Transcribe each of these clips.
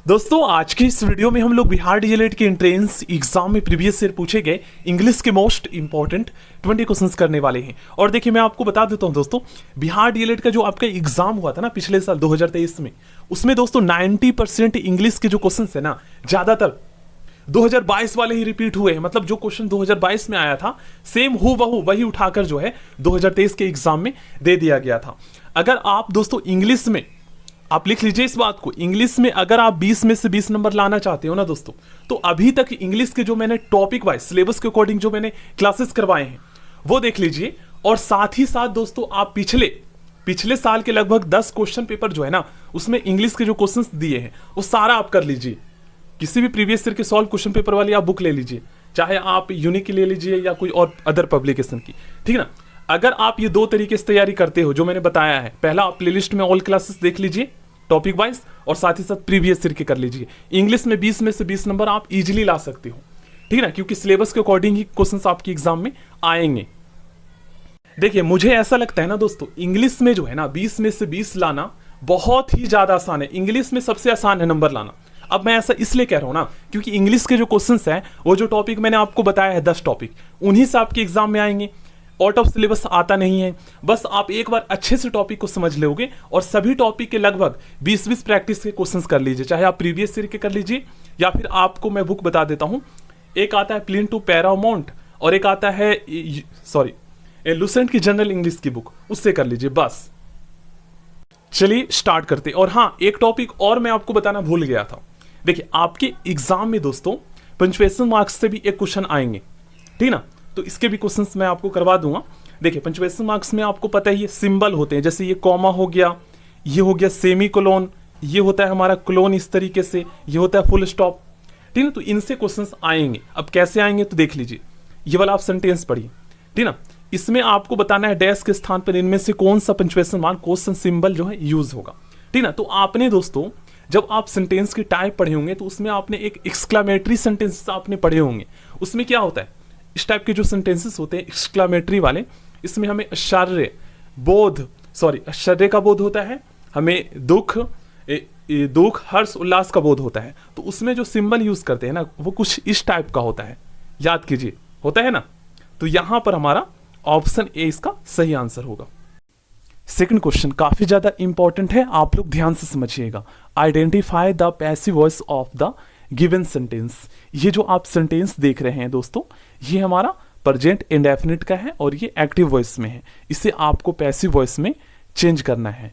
दोस्तों आज के इस वीडियो में हम लोग बिहार डीएलएड के एंट्रेंस एग्जाम में प्रीवियस ईयर पूछे गए इंग्लिश के मोस्ट इंपॉर्टेंट 20 क्वेश्चंस करने वाले हैं। और देखिए मैं आपको बता देता हूं दोस्तों, बिहार डीएलएड का जो आपका एग्जाम हुआ था ना पिछले साल 2023 में, उसमें दोस्तों 90% इंग्लिश के जो क्वेश्चन है ना, ज्यादातर 2022 वाले ही रिपीट हुए हैं। मतलब जो क्वेश्चन 2022 में आया था सेम हूबहू वही उठाकर जो है 2023 के एग्जाम में दे दिया गया था। अगर आप दोस्तों इंग्लिश में, आप लिख लीजिए इस बात को, इंग्लिश में अगर आप 20 में से 20 नंबर लाना चाहते हो ना दोस्तों, तो अभी तक इंग्लिश के जो मैंने टॉपिक वाइज सिलेबस के अकॉर्डिंग जो मैंने क्लासेस करवाए हैं वो देख लीजिए। और साथ ही साथ दोस्तों आप पिछले साल के लगभग 10 क्वेश्चन पेपर जो है ना, उसमें इंग्लिश के जो क्वेश्चंस दिए हैं वो सारा आप कर लीजिए। किसी भी प्रीवियस ईयर के सॉल्व क्वेश्चन पेपर वाली आप बुक ले लीजिए, चाहे आप यूनिक की ले लीजिए या कोई और अदर पब्लिकेशन की, ठीक है ना। अगर आप ये दो तरीके से तैयारी करते हो जो मैंने बताया है, पहला आप प्लेलिस्ट में ऑल क्लासेस देख लीजिए टॉपिक वाइज, और साथ ही साथ प्रीवियस ईयर के कर लीजिए। इंग्लिश में 20 में से 20 नंबर आप इजीली ला सकते हो, ठीक है ना, क्योंकि सिलेबस के अकॉर्डिंग ही क्वेश्चंस आपके एग्जाम में आएंगे। देखिए मुझे ऐसा लगता है ना दोस्तों, इंग्लिश में जो है ना 20 में से 20 लाना बहुत ही ज्यादा आसान है। इंग्लिश में सबसे आसान है नंबर लाना। अब मैं ऐसा इसलिए कह रहा हूं ना, क्योंकि इंग्लिश के जो क्वेश्चंस हैं, वो जो टॉपिक मैंने आपको बताया है 10 टॉपिक, उन्हीं से आपके एग्जाम में आएंगे। आउट ऑफ सिलेबस आता नहीं है। बस आप एक बार अच्छे से टॉपिक को समझ लोगे और सभी टॉपिक के लगभग 20-20 प्रैक्टिस के क्वेश्चंस कर लीजिए, चाहे आप प्रीवियस ईयर के कर लीजिए या फिर आपको मैं बुक बता देता हूं। एक आता है प्लेन टू पैरामाउंट और एक आता है लुसेंट की जनरल इंग्लिश की बुक, उससे कर लीजिए बस। चलिए स्टार्ट करते। और हाँ, एक टॉपिक और मैं आपको बताना भूल गया था। देखिए आपके एग्जाम में दोस्तों पंचुएशन मार्क्स से भी एक क्वेश्चन आएंगे, ठीक ना, तो इसके भी क्वेश्चंस मैं आपको करवा दूंगा। देखिए पंचुएशन मार्क्स में आपको पता ही है सिंबल होते हैं, जैसे ये कॉमा हो गया, ये हो गया सेमी कोलोन, ये होता है हमारा कोलोन इस तरीके से, ये होता है फुल स्टॉप, ठीक ना। तो इनसे क्वेश्चंस आएंगे। अब कैसे आएंगे तो देख लीजिए, ये वाला आप सेंटेंस पढ़िए, ठीक ना। इसमें आपको बताना है डैश के स्थान पर इनमें से कौन सा पंचुएशन मार्क क्वेश्चन सिंबल जो है यूज होगा, ठीक ना। तो आपने दोस्तों जब आप सेंटेंस की टाइप पढ़े होंगे तो उसमें आपने एक एक्सक्लामेटरी सेंटेंस आपने पढ़े होंगे। उसमें क्या होता है, इस टाइप के जो सेंटेंसेस होते हैं एक्सक्लामेटरी वाले, इसमें हमें आश्चर्य का बोध होता है, हमें दुख हर्ष उल्लास का बोध होता है। तो उसमें जो सिंबल यूज करते हैं ना, वो कुछ इस टाइप का होता है, याद कीजिए, होता है ना। तो यहां पर हमारा ऑप्शन ए इसका सही आंसर होगा। सेकंड क्वेश्चन काफी ज्यादा इंपॉर्टेंट है, आप लोग ध्यान से समझिएगा। Identify the passive voice of the given sentence. ये जो आप सेंटेंस देख रहे हैं दोस्तों, ये हमारा प्रेजेंट इंडेफिनिट का है और ये एक्टिव वॉइस में है। इसे आपको पैसिव वॉइस में चेंज करना है,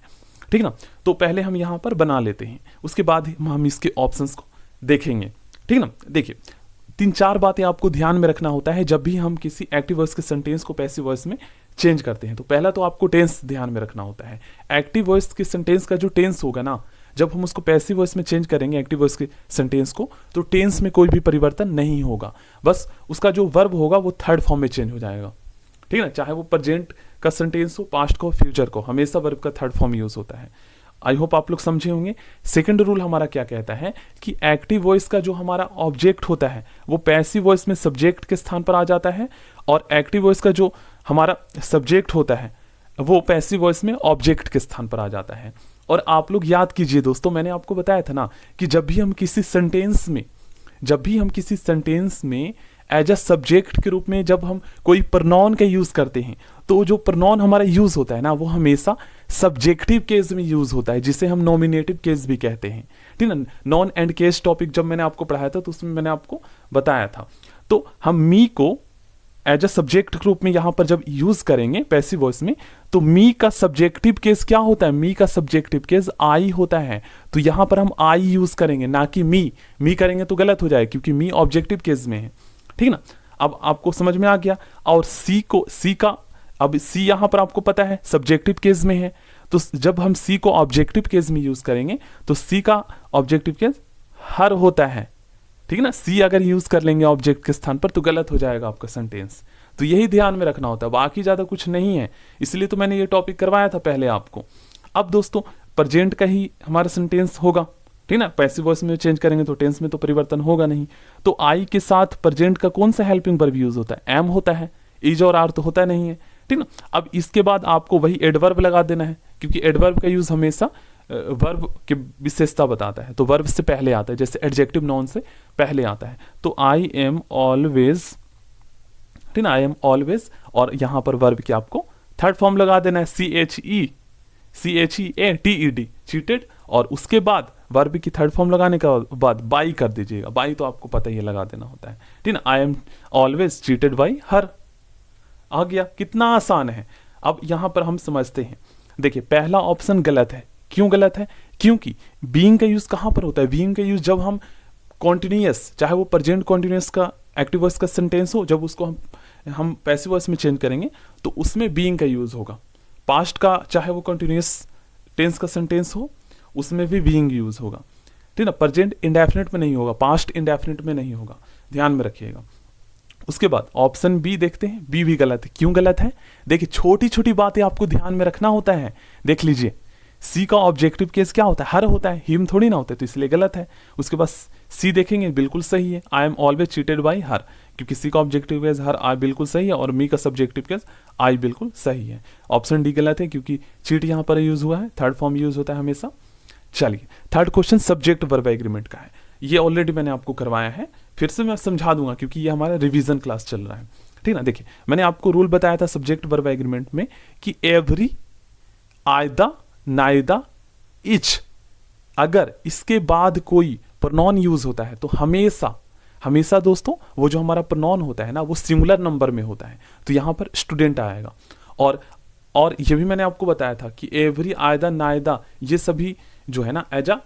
ठीक ना। तो पहले हम यहां पर बना लेते हैं, उसके बाद हम इसके ऑप्शंस को देखेंगे, ठीक ना। देखिए 3-4 बातें आपको ध्यान में रखना होता है जब भी हम किसी एक्टिव वॉइस के सेंटेंस को पैसिव वॉइस में चेंज करते हैं। तो पहला तो आपको टेंस ध्यान में रखना होता है। एक्टिव वॉइस के सेंटेंस का जो टेंस होगा ना, जब हम उसको पैसिव वॉइस में चेंज करेंगे एक्टिव वॉइस के सेंटेंस को, तो टेंस में कोई भी परिवर्तन नहीं होगा। बस उसका जो वर्ब होगा वो थर्ड फॉर्म में चेंज हो जाएगा, ठीक है ना। चाहे वो प्रेजेंट का सेंटेंस हो, पास्ट का हो, फ्यूचर को, हमेशा वर्ब का थर्ड फॉर्म यूज होता है। आई होप आप लोग समझे होंगे। सेकंड रूल हमारा क्या कहता है कि एक्टिव वॉइस का जो हमारा ऑब्जेक्ट होता है वो पैसिव वॉइस में सब्जेक्ट के स्थान पर आ जाता है, और एक्टिव वॉइस का जो हमारा सब्जेक्ट होता है वो पैसिव वॉइस में ऑब्जेक्ट के स्थान पर आ जाता है। और आप लोग याद कीजिए दोस्तों, मैंने आपको बताया था ना कि जब भी हम किसी सेंटेंस में एज अ सब्जेक्ट के रूप में जब हम कोई प्रनॉन का यूज करते हैं, तो जो प्रनॉन हमारा यूज होता है ना, वो हमेशा सब्जेक्टिव केस में यूज होता है, जिसे हम नॉमिनेटिव केस भी कहते हैं, ठीक है ना। नॉन एंड केस टॉपिक जब मैंने आपको पढ़ाया था तो उसमें मैंने आपको बताया था। तो हम मी को एज अ सब्जेक्ट के रूप में यहां पर जब यूज करेंगे पैसिव वॉइस में, तो मी का सब्जेक्टिव केस क्या होता है, मी का सब्जेक्टिव केस आई होता है। तो यहां पर हम आई यूज करेंगे, ना कि मी करेंगे तो गलत हो जाए, क्योंकि मी ऑब्जेक्टिव केस में है, ठीक ना। अब आपको समझ में आ गया। और अब सी यहां पर आपको पता है सब्जेक्टिव केस में है, तो जब हम सी को ऑब्जेक्टिव केस में यूज करेंगे तो सी का ऑब्जेक्टिव केस हर होता है, ठीक है ना। सी अगर यूज कर लेंगे ऑब्जेक्ट के स्थान पर तो गलत हो जाएगा आपका सेंटेंस। तो यही ध्यान में रखना होता है, बाकी ज्यादा कुछ नहीं है। इसलिए तो मैंने ये टॉपिक करवाया था पहले आपको। अब दोस्तों प्रेजेंट का ही हमारा सेंटेंस होगा, ठीक ना। पैसिव वॉइस में चेंज करेंगे तो टेंस में तो परिवर्तन होगा नहीं। तो आई के साथ प्रेजेंट का कौन सा हेल्पिंग वर्ब यूज होता है, एम होता है। इज और आर तो होता नहीं है, ठीक ना। अब इसके बाद आपको वही एडवर्ब लगा देना है, क्योंकि एडवर्ब का यूज हमेशा वर्ब की विशेषता बताता है, तो वर्ब से पहले आता है, जैसे एडजेक्टिव नाउन से पहले आता है। तो आई एम ऑलवेज, ठीक ना, आई एम ऑलवेज, और यहाँ पर वर्ब की आपको थर्ड फॉर्म लगा देना है, CHEATED, चीटेड, और उसके बाद वर्ब की थर्ड फॉर्म लगाने के बाद बाई कर दीजिएगा। बाई तो आपको पता ही है लगा देना होता है, ठीक ना। I am always cheated by her, आ गया, कितना आसान है। अब यहां पर हम समझते हैं, देखिए पहला ऑप्शन गलत है। क्यों गलत है? क्योंकि बीइंग का यूज कहां पर होता है? बीइंग का यूज जब हम कॉन्टिन्यूअस, चाहे वो प्रेजेंट कॉन्टिन्यूअस का एक्टिव वॉइस का सेंटेंस हो, जब उसको हम पैसिव वॉइस में चेंज करेंगे तो उसमें बीइंग का यूज होगा। पास्ट का चाहे वो कंटिन्यूअस टेंस का सेंटेंस हो, उसमें भी बीइंग यूज होगा, ठीक ना। प्रेजेंट इंडेफिनिट में नहीं होगा, पास्ट इंडेफिनिट में नहीं होगा, ध्यान में रखिएगा। उसके बाद ऑप्शन बी देखते हैं, बी भी गलत है। क्यों गलत है? देखिए छोटी छोटी बातें आपको ध्यान में रखना होता है। देख लीजिए, सी का ऑब्जेक्टिव केस क्या होता है? हर होता है, हिम थोड़ी ना होता है, तो इसलिए गलत है। उसके बाद सी देखेंगे, बिल्कुल सही है, आई एम ऑलवेज चीटेड बाई हर, क्योंकि सी का ऑब्जेक्टिव केस हर, आई बिल्कुल सही है, और मी का सब्जेक्टिव केस आई बिल्कुल सही है। ऑप्शन डी गलत है, क्योंकि चीट यहाँ पर यूज हुआ है, थर्ड फॉर्म यूज होता है हमेशा। चलिए third question subject verb agreement का है, ये ऑलरेडी मैंने आपको करवाया है, फिर से मैं समझा दूंगा क्योंकि ये हमारा रिवीजन क्लास चल रहा है, ठीक ना। देखिए मैंने आपको रूल बताया था सब्जेक्ट वर्ब एग्रीमेंट में कि एवरी, आयदा, नायदा, इच, अगर इसके बाद कोई प्रोनाउन यूज होता है तो हमेशा हमेशा दोस्तों वो जो हमारा प्रोनाउन होता है ना, वो सिंगुलर नंबर में होता है, तो यहाँ पर स्टूडेंट आएगा। और ये भी मैंने आपको बताया था कि एवरी, आयदा, नायदा, ये सभी जो है ना एज अ,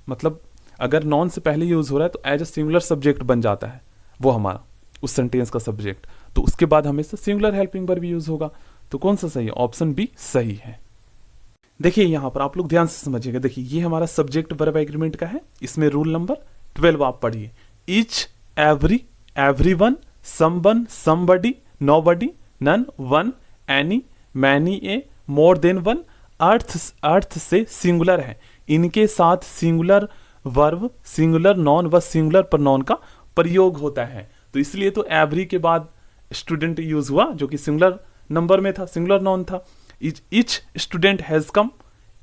मतलब अगर नॉन से पहले यूज हो रहा है तो एज अ सिंगुलर सब्जेक्ट बन जाता है वो हमारा उस सेंटेंस का सब्जेक्ट, तो उसके बाद हमेशा सिंगुलर हेल्पिंग वर्ब यूज होगा। तो कौन सा सही है? ऑप्शन बी सही है। देखिए यहां पर आप लोग ध्यान से समझिएगा, देखिए ये हमारा सब्जेक्ट वर्ब एग्रीमेंट का है, इसमें रूल नंबर 12 आप पढ़िए। Each, every, everyone, someone, somebody, nobody, none, one, any, many, a, more than one, अर्थ से सिंगुलर है, इनके साथ सिंगुलर वर्ब, सिंगुलर नॉन व सिंगुलर प्रोनाउन का प्रयोग होता है। तो इसलिए तो एवरी के बाद स्टूडेंट यूज हुआ जो कि सिंगुलर नंबर में था, सिंगुलर नॉन था। Each student has come,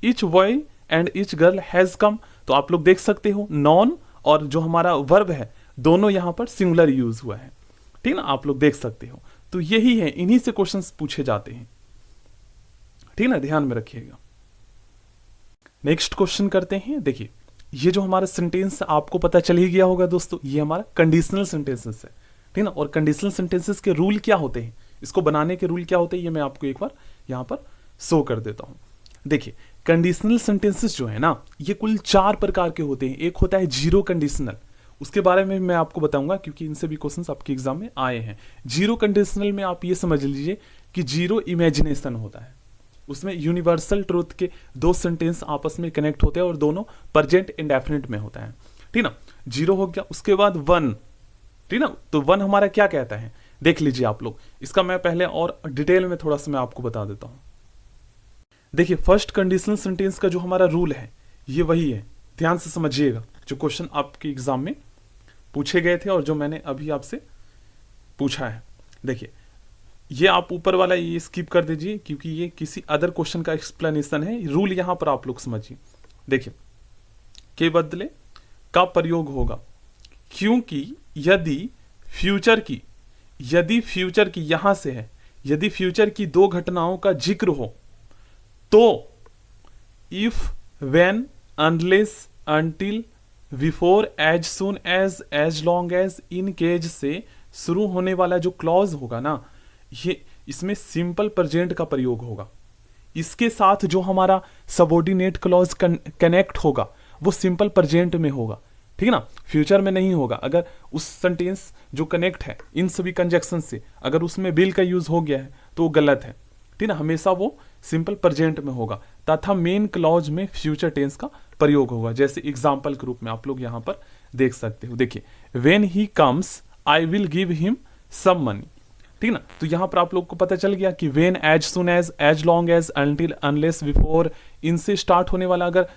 each boy and each girl has come, तो आप लोग देख सकते हो नॉन और जो हमारा वर्ब है दोनों यहां पर सिंगुलर यूज हुआ है, ठीक ना, आप लोग देख सकते हो। तो यही है, इन्हीं से क्वेश्चंस पूछे जाते हैं, ठीक ना, ध्यान में रखिएगा। नेक्स्ट क्वेश्चन करते हैं। देखिए ये जो हमारा सेंटेंस आपको पता चल ही गया होगा दोस्तों, ये हमारा कंडीशनल सेंटेंसेस है, ठीक ना। और कंडीशनल सेंटेंसेस के रूल क्या होते हैं, इसको बनाने के रूल क्या होते हैं, ये मैं आपको एक बार यहां पर शो कर देता हूं। देखिए कंडीशनल सेंटेंसेस जो है ना, ये कुल 4 प्रकार के होते हैं। एक होता है जीरो कंडीशनल, उसके बारे में मैं आपको बताऊंगा क्योंकि इनसे भी क्वेश्चंस आपके एग्जाम में आए हैं। जीरो कंडीशनल में आप ये समझ लीजिए कि जीरो इमेजिनेशन होता है, उसमें यूनिवर्सल ट्रूथ के 2 सेंटेंस आपस में कनेक्ट होते हैं और दोनों प्रेजेंट इंडेफिनिट में होता है, ठीक ना। जीरो हो गया, उसके बाद 1, ठीक ना। तो 1 हमारा क्या कहता है, देख लीजिए आप लोग, इसका मैं पहले और डिटेल में थोड़ा सा मैं आपको बता देता हूं। देखिए फर्स्ट कंडीशनल सेंटेंस का जो हमारा रूल है ये वही है, ध्यान से समझिएगा, जो क्वेश्चन आपके एग्जाम में पूछे गए थे और जो मैंने अभी आपसे पूछा है। देखिए ये आप ऊपर वाला ये स्किप कर दीजिए क्योंकि ये किसी अदर क्वेश्चन का एक्सप्लेनेशन है, रूल यहां पर आप लोग समझिए। देखिए के बदले का प्रयोग होगा, क्योंकि यदि फ्यूचर की यहां से है, यदि फ्यूचर की 2 घटनाओं का जिक्र हो तो if, when, unless, until, before, as soon as long as, in case से शुरू होने वाला जो क्लॉज होगा ना, ये इसमें सिंपल प्रेजेंट का प्रयोग होगा। इसके साथ जो हमारा सबऑर्डिनेट क्लॉज कनेक्ट होगा वो सिंपल प्रेजेंट में होगा, ठीक ना, फ्यूचर में नहीं होगा। अगर उस सेंटेंस जो कनेक्ट है इन सभी कंजक्शन से, अगर उसमें बिल का यूज हो गया है तो वो गलत है, ठीक ना, हमेशा वो सिंपल प्रेजेंट में होगा तथा मेन क्लॉज में फ्यूचर टेंस का प्रयोग होगा। जैसे एग्जाम्पल के रूप में आप लोग यहां पर देख सकते हो। देखिए when he comes I will give him some money, ठीक ना। तो यहां पर आप लोग को पता चल गया कि when, as soon as long as, until, unless, before, इनसे स्टार्ट होने वाला, अगर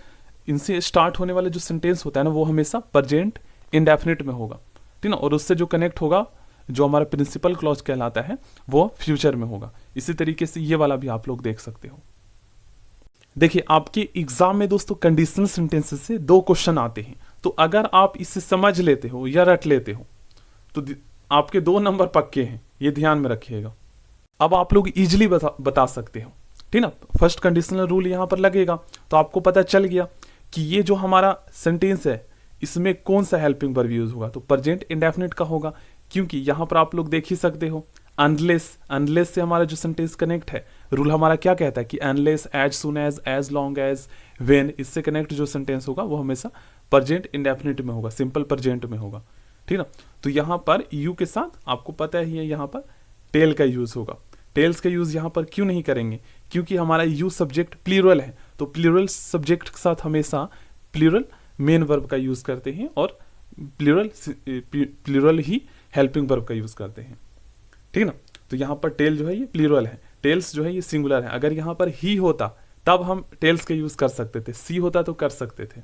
इनसे स्टार्ट होने वाला जो सेंटेंस होता है ना वो हमेशा प्रेजेंट इंडेफिनिट में होगा, ठीक ना। और उससे जो कनेक्ट होगा जो हमारा प्रिंसिपल क्लॉज कहलाता है वो फ्यूचर में होगा। इसी तरीके से ये वाला भी आप लोग देख सकते हो। देखिए आपके एग्जाम में दोस्तों कंडीशनल सेंटेंसेस से 2 क्वेश्चन आते हैं, तो अगर आप इसे समझ लेते हो या रट लेते हो तो आपके 2 नंबर पक्के हैं, ये ध्यान में रखिएगा। अब आप लोग इजीली बता सकते हो, ठीक ना। फर्स्ट कंडीशनल रूल यहां पर लगेगा तो आपको पता चल गया कि ये जो हमारा सेंटेंस है इसमें कौन सा हेल्पिंग वर्ब यूज होगा, तो प्रेजेंट इंडेफिनिट का होगा, क्योंकि यहां पर आप लोग देख ही सकते हो अनलेस से हमारा जो सेंटेंस कनेक्ट है, रूल हमारा क्या कहता है कि unless, as soon as long as, when, इससे कनेक्ट जो सेंटेंस होगा वो हमेशा प्रेजेंट इंडेफिनिट में होगा, सिंपल प्रेजेंट में होगा, ठीक ना। तो यहां पर यू के साथ आपको पता ही है यहां पर टेल का यूज होगा। टेल्स का यूज यहां पर क्यों नहीं करेंगे, क्योंकि हमारा यू सब्जेक्ट प्लूरल है, तो प्लूरल सब्जेक्ट के साथ हमेशा प्लूरल मेन वर्ब का यूज करते हैं और प्लूरल ही हेल्पिंग वर्ब का यूज करते हैं, ठीक ना। तो यहां पर टेल जो है ये प्लूरल है, टेल्स जो है ये सिंगुलर है। अगर यहां पर ही होता तब हम टेल्स का यूज कर सकते थे, सी होता तो कर सकते थे।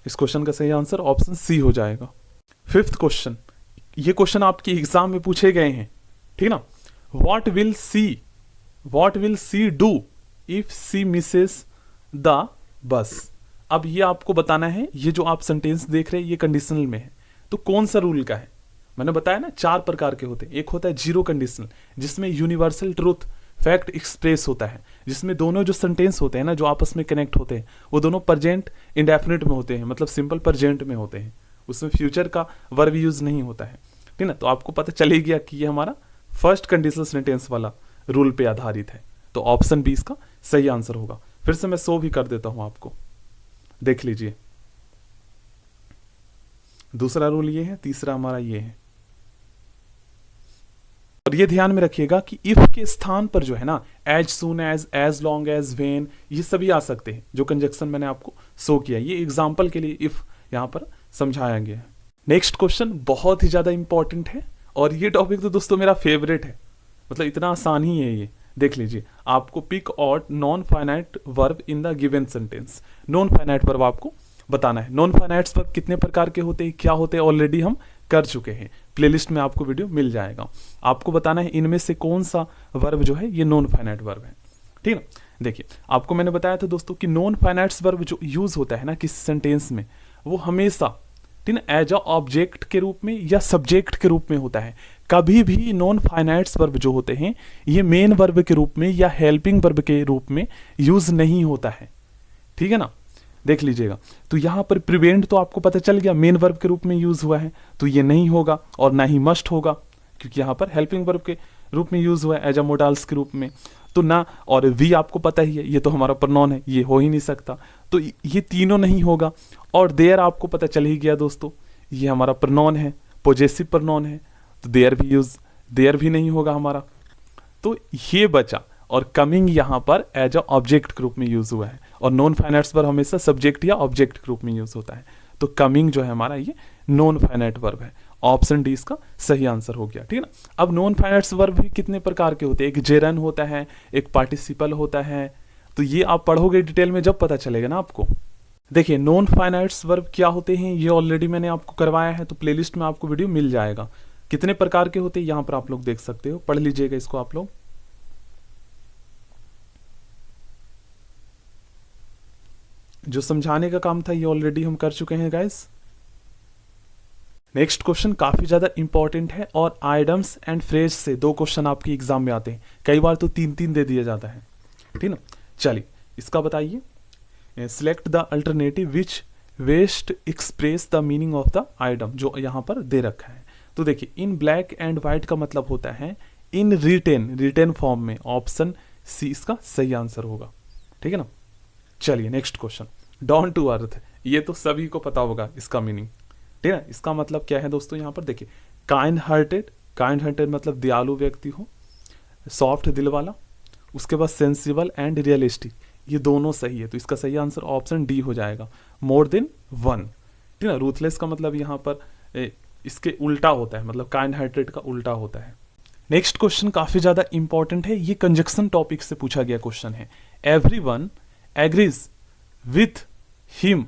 इस क्वेश्चन का सही आंसर ऑप्शन सी हो जाएगा। 5th क्वेश्चन, ये क्वेश्चन आपके एग्जाम में पूछे गए हैं, ठीक ना। What will she do if she misses the bus. अब ये आपको बताना है, ये जो आप सेंटेंस देख रहे हैं ये कंडीशनल में है, तो कौन सा रूल का है। मैंने बताया ना 4 प्रकार के होते हैं। एक होता है जीरो कंडीशनल, जिसमें यूनिवर्सल ट्रूथ फैक्ट एक्सप्रेस होता है, जिसमें दोनों जो सेंटेंस होते हैं ना जो आपस में कनेक्ट होते हैं वो दोनों प्रेजेंट इंडेफिनिट में होते हैं, मतलब सिंपल प्रेजेंट में होते हैं, उसमें फ्यूचर का वर्ब यूज नहीं होता है, ठीक ना। तो आपको पता चल ही गया कि ये हमारा फर्स्ट कंडीशनल सेंटेंस वाला रूल पे आधारित है, तो ऑप्शन बी इसका सही आंसर होगा। फिर से मैं शो भी कर देता हूं आपको, देख लीजिए। दूसरा रूल ये है, तीसरा हमारा ये है। और ये ध्यान में रखिएगा कि इफ के स्थान पर जो है ना as soon as long as, when, ये सभी आ सकते हैं। जो कंजक्शन मैंने आपको शो किया ये एग्जाम्पल के लिए इफ यहां पर समझाया गया है। नेक्स्ट क्वेश्चन बहुत ही ज्यादा इंपॉर्टेंट है और ये टॉपिक तो दोस्तों मेरा फेवरेट है, मतलब इतना आसान ही है ये। देख लीजिए, आपको pick out non finite verb in the given sentence. Non finite verb आपको बताना है। नॉन फाइनाइट वर्ब कितने प्रकार के होते हैं, क्या होते हैं, ऑलरेडी हम कर चुके हैं, प्लेलिस्ट में आपको वीडियो मिल जाएगा। आपको बताना है इनमें से कौन सा वर्ब जो है ये नॉन फाइनाइट वर्ब है, ठीक है। देखिए आपको मैंने बताया था दोस्तों कि नॉन फाइनाइट वर्ब जो यूज होता है ना किसी सेंटेंस में, वो हमेशा, ठीक ना, एज अ ऑब्जेक्ट के रूप में या सब्जेक्ट के रूप में होता है। कभी भी नॉन फाइनाइट वर्ब जो होते हैं ये मेन वर्ब के रूप में या हेल्पिंग वर्ब के रूप में यूज नहीं होता है, ठीक है ना। देख लीजिएगा, तो यहां पर प्रिवेंट तो आपको पता चल गया मेन वर्ब के रूप में यूज हुआ है, तो ये नहीं होगा और ना ही मस्ट होगा, क्योंकि यहां पर हेल्पिंग वर्ब के रूप में यूज हुआ है एज अ मोडाल्स के रूप में, तो ना। और वी आपको पता ही है ये तो हमारा प्रोनाउन है, ये हो ही नहीं सकता, तो ये तीनों नहीं होगा। और देयर आपको पता चल ही गया दोस्तों, ये हमारा प्रोनाउन है, पॉजेसिव प्रोनाउन है, तो देयर भी नहीं होगा हमारा, तो ये बचा। और कमिंग यहां पर एज अ ऑब्जेक्ट के रूप में यूज हुआ है, और नॉन फाइनाइट वर्ब हमेशा सब्जेक्ट या ऑब्जेक्ट के रूप में यूज होता है, तो कमिंग जो है हमारा ये नॉन फाइनाइट वर्ब है। ऑप्शन डी इसका सही आंसर हो गया, ठीक है ना। अब नॉन फाइनाइट वर्ब भी कितने प्रकार के होते हैं, एक जेरन होता है, एक पार्टिसिपल होता है, तो ये आप पढ़ोगे डिटेल में जब पता चलेगा ना आपको। देखिए नॉन फाइनाइट वर्ब क्या होते हैं ये ऑलरेडी मैंने आपको करवाया है, तो प्लेलिस्ट में आपको वीडियो मिल जाएगा। कितने प्रकार के होते हैं यहां पर आप लोग देख सकते हो, पढ़ लीजिएगा इसको आप लोग। जो समझाने का काम था ये ऑलरेडी हम कर चुके हैं गाइस। नेक्स्ट क्वेश्चन काफी ज्यादा इंपॉर्टेंट है, और आइडम्स एंड फ्रेज से 2 क्वेश्चन आपके एग्जाम में आते हैं, कई बार तो 3-3 दे दिया जाता है, ठीक ना। चलिए इसका बताइए, select the alternative which best express the meaning of the item, जो यहां पर दे रखा है। तो देखिए इन ब्लैक एंड व्हाइट का मतलब होता है इन रिटेन फॉर्म में, ऑप्शन सी इसका सही आंसर होगा, ठीक है ना। चलिए next question, down to earth, ये तो सभी को पता होगा इसका मीनिंग, ठीक है। इसका मतलब क्या है दोस्तों, यहां पर देखिए काइंड हार्टेड मतलब दयालु व्यक्ति हो, सॉफ्ट दिल वाला, उसके बाद सेंसिबल एंड रियलिस्टिक, ये दोनों सही है, तो इसका सही आंसर ऑप्शन डी हो जाएगा, मोर देन वन, ठीक है। रूथलेस का मतलब यहां पर इसके उल्टा होता है, मतलब काइंड हार्टेड का उल्टा होता है। नेक्स्ट क्वेश्चन काफी ज्यादा इंपॉर्टेंट है, ये कंजक्शन टॉपिक से पूछा गया क्वेश्चन है। Everyone agrees with him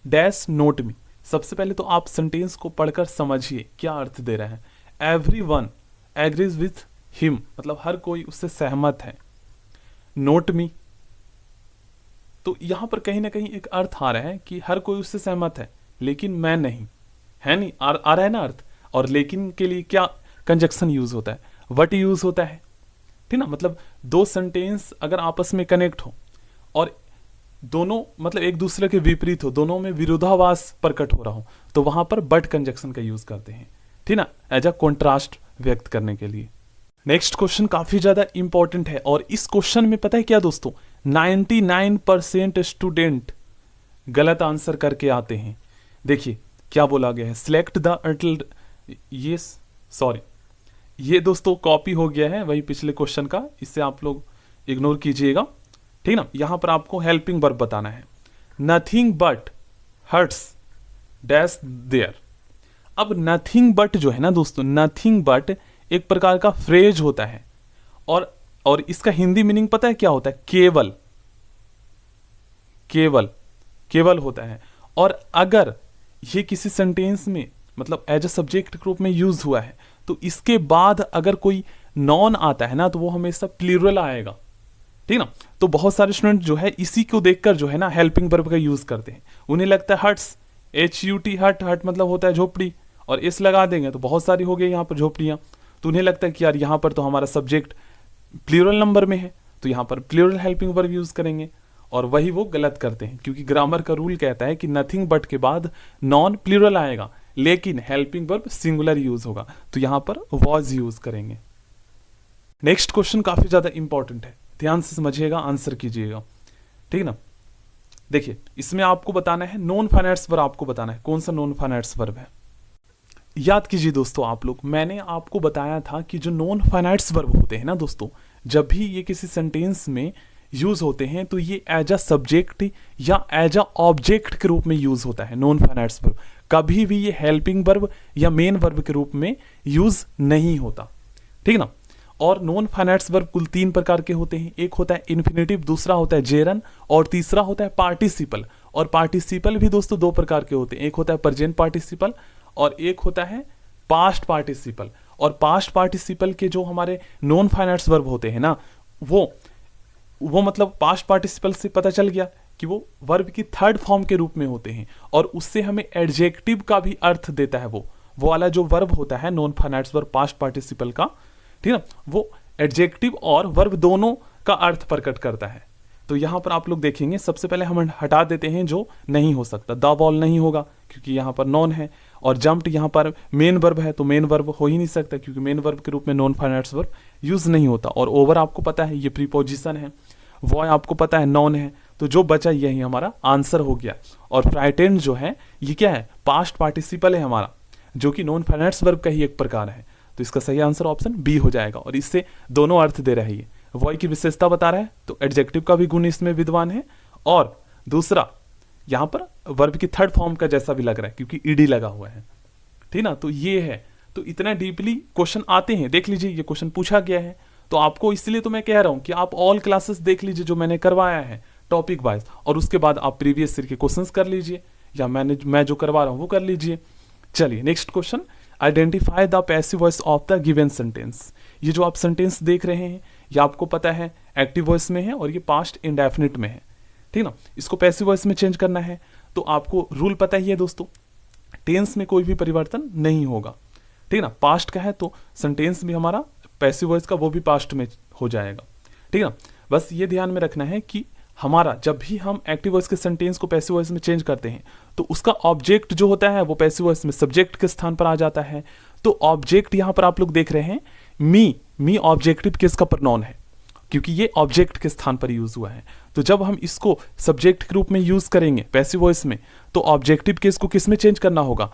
dash not me. सबसे पहले तो आप सेंटेंस को पढ़कर समझिए क्या अर्थ दे रहे हैं। एवरीवन एग्रीज विथ हिम मतलब हर कोई उससे सहमत है। नोट मी तो यहाँ पर कहीं ना कहीं एक अर्थ आ रहा है कि हर कोई उससे सहमत है लेकिन मैं नहीं, है नहीं, आ रहा है ना अर्थ। और लेकिन के लिए क्या कंजक्शन यूज होता है, वट यूज होता है, ठीक ना। मतलब दो सेंटेंस अगर आपस में कनेक्ट हो और दोनों मतलब एक दूसरे के विपरीत हो, दोनों में विरोधाभास प्रकट हो रहा हो, तो वहां पर बट कंजक्शन का यूज करते हैं, ठीक ना, एज अ कॉन्ट्रास्ट व्यक्त करने के लिए। नेक्स्ट क्वेश्चन काफी ज्यादा इंपॉर्टेंट है और इस क्वेश्चन में पता है क्या दोस्तों, 99% स्टूडेंट गलत आंसर करके आते हैं। देखिए क्या बोला गया है, सिलेक्ट द ये सॉरी ये दोस्तों कॉपी हो गया है वही पिछले क्वेश्चन का, इससे आप लोग इग्नोर कीजिएगा, ठीक ना। यहां पर आपको हेल्पिंग वर्ब बताना है, nothing but hurts dash there. अब नथिंग बट जो है ना दोस्तों, नथिंग बट एक प्रकार का फ्रेज होता है और इसका हिंदी मीनिंग पता है क्या होता है, केवल, केवल, केवल होता है। और अगर ये किसी सेंटेंस में मतलब एज अ सब्जेक्ट के रूप में यूज हुआ है तो इसके बाद अगर कोई नॉन आता है ना तो वो हमेशा प्लूरल आएगा, ठीक ना। तो बहुत सारे स्टूडेंट जो है इसी को देखकर जो है ना हेल्पिंग वर्ब का यूज करते हैं, उन्हें लगता है हट्स, HUT हट, हट मतलब होता है झोपड़ी, और इस लगा देंगे तो बहुत सारी हो गई यहाँ पर झोपड़ियाँ, तो उन्हें लगता है कि यार यहाँ पर तो हमारा सब्जेक्ट प्लूरल नंबर में है तो यहाँ पर प्लूरल हेल्पिंग वर्ब यूज करेंगे, और वही वो गलत करते हैं क्योंकि ग्रामर का रूल कहता है कि नथिंग बट के बाद नॉन प्लूरल आएगा लेकिन हेल्पिंग वर्ब सिंगुलर यूज होगा, तो यहां पर वॉज यूज करेंगे। नेक्स्ट क्वेश्चन काफी ज्यादा इंपॉर्टेंट है, ध्यान से समझिएगा, आंसर कीजिएगा, ठीक ना। देखिए इसमें आपको बताना है नॉन फाइनाइट्स वर्ब, आपको बताना है कौन सा नॉन फाइनाइट्स वर्ब है। याद कीजिए दोस्तों आप लोग, मैंने आपको बताया था कि जो नॉन फाइनाइट्स वर्ब होते हैं ना दोस्तों, जब भी ये किसी सेंटेंस में यूज होते हैं तो ये एज अ सब्जेक्ट या एज अ ऑब्जेक्ट के रूप में यूज होता है नॉन फाइनाइट्स वर्ब, कभी भी ये हेल्पिंग वर्ब या मेन वर्ब के रूप में यूज नहीं होता, ठीक ना। और नॉन फाइनाइट्स वर्ब कुल 3 प्रकार के होते हैं, एक होता है इन्फिनेटिव, दूसरा होता है जेरन और तीसरा होता है पार्टिसिपल। और पार्टिसिपल भी दोस्तों 2 प्रकार के होते हैं, एक होता है प्रेजेंट पार्टिसिपल और एक होता है पास्ट पार्टिसिपल। और पास्ट पार्टिसिपल के जो हमारे नॉन फाइनाइट्स वर्ब होते हैं ना, वो मतलब पास्ट पार्टिसिपल से पता चल गया कि वो वर्ब की थर्ड फॉर्म के रूप में होते हैं और उससे हमें एडजेक्टिव का भी अर्थ देता है। वो वाला जो वर्ब होता है non finites verb past participle का, ठीक है, वो एडजेक्टिव और वर्ब दोनों का अर्थ प्रकट करता है। तो यहां पर आप लोग देखेंगे, सबसे पहले हम हटा देते हैं जो नहीं हो सकता, द बॉल नहीं होगा क्योंकि यहां पर नॉन है, और जंप्ड यहां पर मेन वर्ब है तो मेन वर्ब हो ही नहीं सकता क्योंकि मेन वर्ब के रूप में नॉन फाइनाइट्स वर्ब यूज नहीं होता। और ओवर आपको पता है ये प्रीपोजिशन है, वॉय आपको पता है नॉन है, तो जो बचा यही हमारा आंसर हो गया। और फ्राइटेंड जो है ये क्या है, पास्ट पार्टिसिपल है हमारा, जो कि नॉन फाइनाइट्स वर्ब का ही एक प्रकार है। तो इसका सही आंसर ऑप्शन बी हो जाएगा और इससे दोनों अर्थ दे रहा है। ये वॉय की विशेषता बता रहा है तो एडजेक्टिव का भी गुण इसमें विद्वान है, और दूसरा यहां पर वर्ब की थर्ड फॉर्म का जैसा भी लग रहा है क्योंकि ईडी लगा हुआ है, ठीक ना। तो ये है, तो इतना डीपली क्वेश्चन आते हैं, देख लीजिए ये क्वेश्चन पूछा गया है तो आपको, इसलिए तो मैं कह रहा हूं कि आप ऑल क्लासेस देख लीजिए जो मैंने करवाया है टॉपिक वाइज, और उसके बाद आप प्रीवियस ईयर के क्वेश्चंस कर लीजिए या मैं जो करवा रहा हूं वो कर लीजिए। चलिए next question, identify the passive voice of the given sentence. ये जो आप सेंटेंस देख रहे हैं ये आपको पता है एक्टिव वॉइस में है और ये पास्ट इंडेफिनिट में है, ठीक ना। इसको पैसिव वॉइस में चेंज करना है तो आपको रूल पता ही है दोस्तों, टेंस में कोई भी परिवर्तन नहीं होगा, ठीक ना। पास्ट का है तो सेंटेंस भी हमारा पैसिव वॉइस का वो भी पास्ट में हो जाएगा, ठीक है ना। बस ये ध्यान में रखना है कि हमारा जब भी हम एक्टिव वॉइस के सेंटेंस को पैसिव वॉइस में चेंज करते हैं तो उसका ऑब्जेक्ट जो होता है वो पैसिव वॉइस में सब्जेक्ट के स्थान पर आ जाता है। तो ऑब्जेक्ट यहां पर आप लोग देख रहे हैं मी ऑब्जेक्टिव केस का प्रोनाउन है क्योंकि ये ऑब्जेक्ट के स्थान पर यूज हुआ है। तो जब हम इसको सब्जेक्ट के रूप में यूज करेंगे पैसिव वॉइस में तो ऑब्जेक्टिव केस को किस में चेंज करना होगा,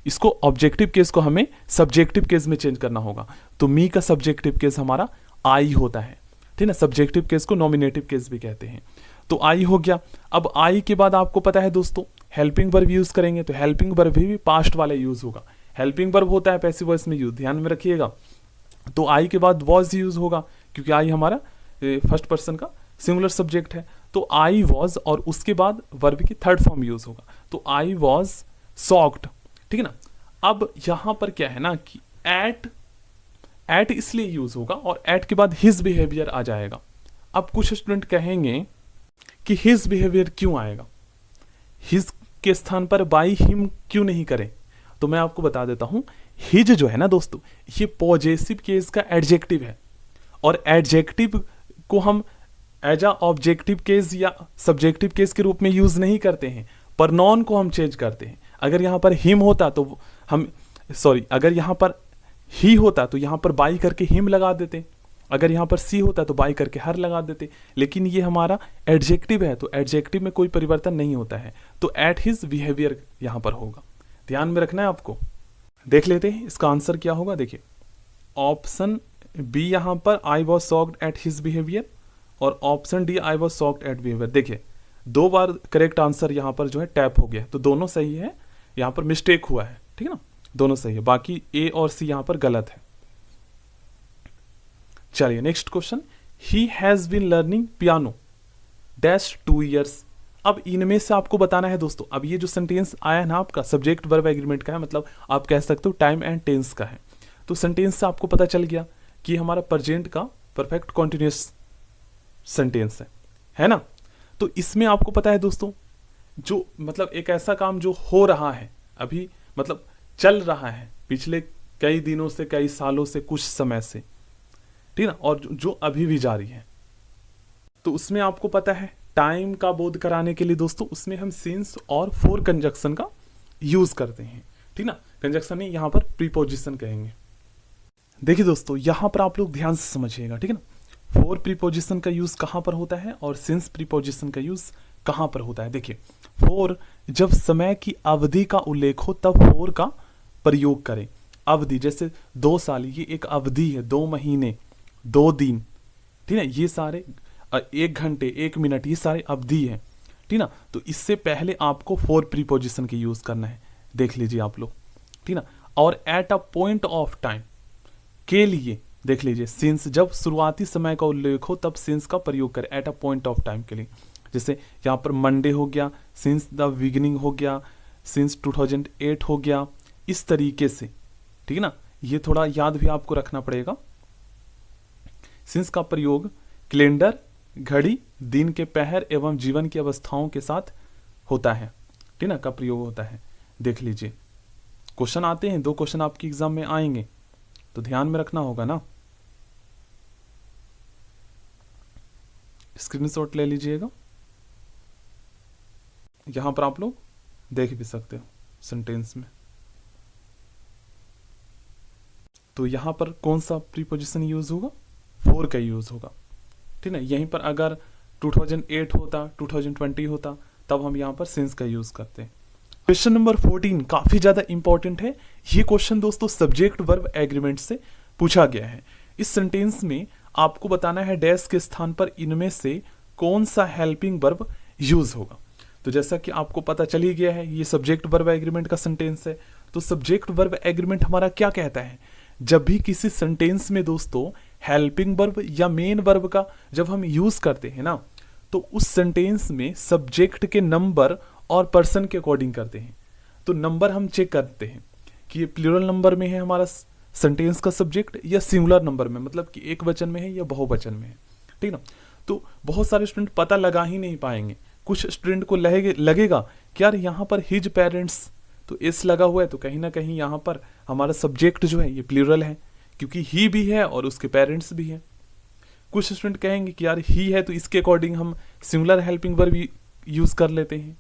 इसको ऑब्जेक्टिव केस को हमें सब्जेक्टिव केस में चेंज करना होगा। तो मी का सब्जेक्टिव केस हमारा आई होता है, ठीक है। सब्जेक्टिव केस को नॉमिनेटिव केस भी कहते हैं। तो आई हो गया। अब आई के बाद आपको पता है दोस्तों हेल्पिंग वर्ब यूज करेंगे तो हेल्पिंग वर्ब भी पास्ट वाला यूज होगा। हेल्पिंग वर्ब होता है पैसिव वॉइस में यूज, ध्यान में रखिएगा। तो आई के बाद वॉज यूज होगा क्योंकि आई हमारा फर्स्ट पर्सन का सिंगुलर सब्जेक्ट है। तो आई वॉज और उसके बाद वर्ब की थर्ड फॉर्म यूज होगा तो आई वॉज सॉक्ड, ठीक है ना। अब यहां पर क्या है ना कि एट इसलिए यूज होगा और एट के बाद हिज बिहेवियर आ जाएगा। अब कुछ स्टूडेंट कहेंगे कि हिज बिहेवियर क्यों आएगा, हिज के स्थान पर बाई हिम क्यों नहीं करें, तो मैं आपको बता देता हूं, हिज जो है ना दोस्तों, ये पॉजेसिव केस का एडजेक्टिव है, और एडजेक्टिव को हम एज अ ऑब्जेक्टिव केस या सब्जेक्टिव केस के रूप में यूज नहीं करते हैं, प्रनॉन को हम चेंज करते हैं। अगर यहाँ पर हिम होता तो हम अगर यहाँ पर ही होता तो यहाँ पर बाई करके हिम लगा देते, अगर यहाँ पर सी होता तो बाई करके हर लगा देते, लेकिन ये हमारा एडजेक्टिव है तो एडजेक्टिव में कोई परिवर्तन नहीं होता है, तो एट हिज बिहेवियर यहाँ पर होगा, ध्यान में रखना है आपको। देख लेते हैं इसका आंसर क्या होगा। देखिए ऑप्शन बी यहाँ पर I was shocked at his behaviour, और option D I was shocked at behaviour. देखिए 2 बार करेक्ट आंसर यहाँ पर जो है टैप हो गया, तो दोनों सही है, यहाँ पर मिस्टेक हुआ है, ठीक है ना, दोनों सही है, बाकी ए और सी यहाँ पर गलत है। चलिए next question, he has been learning piano dash 2 years। अब इनमें से आपको बताना है दोस्तों, अब ये जो सेंटेंस आया है ना आपका सब्जेक्ट वर्ब एग्रीमेंट का है, मतलब आप कह सकते हो टाइम एंड टेंस का है, तो सेंटेंस से आपको पता चल गया कि हमारा प्रेजेंट का परफेक्ट कॉन्टिन्यूस सेंटेंस है ना। तो इसमें आपको पता है दोस्तों, जो मतलब एक ऐसा काम जो हो रहा है अभी, मतलब चल रहा है पिछले कई दिनों से, कई सालों से, कुछ समय से, ठीक है ना, और जो अभी भी जारी है, तो उसमें आपको पता है टाइम का बोध कराने के लिए दोस्तों उसमें हम सिंस और फॉर कंजक्शन का यूज करते हैं, ठीक ना, कंजक्शन नहीं, यहां पर प्रीपोजिशन कहेंगे। देखिए दोस्तों यहां पर आप लोग ध्यान से समझिएगा, ठीक है ना, फॉर प्रीपोजिशन का यूज कहां पर होता है और सिंस प्रीपोजिशन का यूज कहां पर होता है। देखिए फॉर जब समय की अवधि का उल्लेख हो तब फॉर का प्रयोग करें। अवधि जैसे 2 साल, ये एक अवधि है, 2 महीने, 2 दिन, ठीक है, ये सारे 1 घंटे, 1 मिनट, ये सारे अवधि है, ठीक ना। तो इससे पहले आपको फॉर प्रीपोजिशन के यूज करना है, देख लीजिए आप लोग, ठीक ना। और at a point of time के लिए देख लीजिए सिंस, जब शुरुआती समय का उल्लेख हो तब सिंस का प्रयोग करें at a point of time के लिए। जैसे यहाँ पर मंडे हो गया, सिंस द बिगिनिंग हो गया, सिंस 2008 हो गया, इस तरीके से, ठीक है ना। ये थोड़ा याद भी आपको रखना पड़ेगा। सिंस का प्रयोग कैलेंडर, घड़ी, दिन के पहर एवं जीवन की अवस्थाओं के साथ होता है, ठीक ना, का प्रयोग होता है। देख लीजिए क्वेश्चन आते हैं, 2 क्वेश्चन आपके एग्जाम में आएंगे, तो ध्यान में रखना होगा ना। स्क्रीनशॉट ले लीजिएगा, यहां पर आप लोग देख भी सकते हो सेंटेंस में। तो यहां पर कौन सा प्रीपोजिशन यूज होगा, फॉर का यूज होगा, ठीक है। यहीं पर अगर 2008 होता, 2020 होता, तब हम यहां पर सिंस का यूज करते हैं। क्वेश्चन नंबर 14 काफी ज्यादा इंपॉर्टेंट है। ये क्वेश्चन दोस्तों सब्जेक्ट वर्ब एग्रीमेंट से पूछा गया है। इस सेंटेंस में आपको बताना है डैश के स्थान पर इनमें से कौन सा हेल्पिंग वर्ब यूज होगा। तो जैसा कि आपको पता चल ही गया है, ये सब्जेक्ट वर्ब एग्रीमेंट का सेंटेंस है। तो सब्जेक्ट वर्ब एग्रीमेंट हमारा क्या कहता है, जब भी किसी सेंटेंस में दोस्तों हेल्पिंग वर्ब या मेन वर्ब का जब हम यूज करते हैं ना, तो उस सेंटेंस में सब्जेक्ट के नंबर और पर्सन के अकॉर्डिंग करते हैं। तो नंबर हम चेक करते हैं कि ये प्लूरल नंबर में है हमारा सेंटेंस का सब्जेक्ट या सिंगुलर नंबर में, मतलब कि एक वचन में है या बहुवचन में है, ठीक ना। तो बहुत सारे स्टूडेंट पता लगा ही नहीं पाएंगे। कुछ स्टूडेंट को लगेगा कि यार यहाँ पर हिज पेरेंट्स तो एस लगा हुआ है, तो कहीं ना कहीं यहाँ पर हमारा सब्जेक्ट जो है ये प्लूरल है, क्योंकि ही भी है और उसके पेरेंट्स भी हैं। कुछ स्टूडेंट कहेंगे कि यार ही है तो इसके अकॉर्डिंग हम सिंगुलर हेल्पिंग वर्ब यूज कर लेते हैं।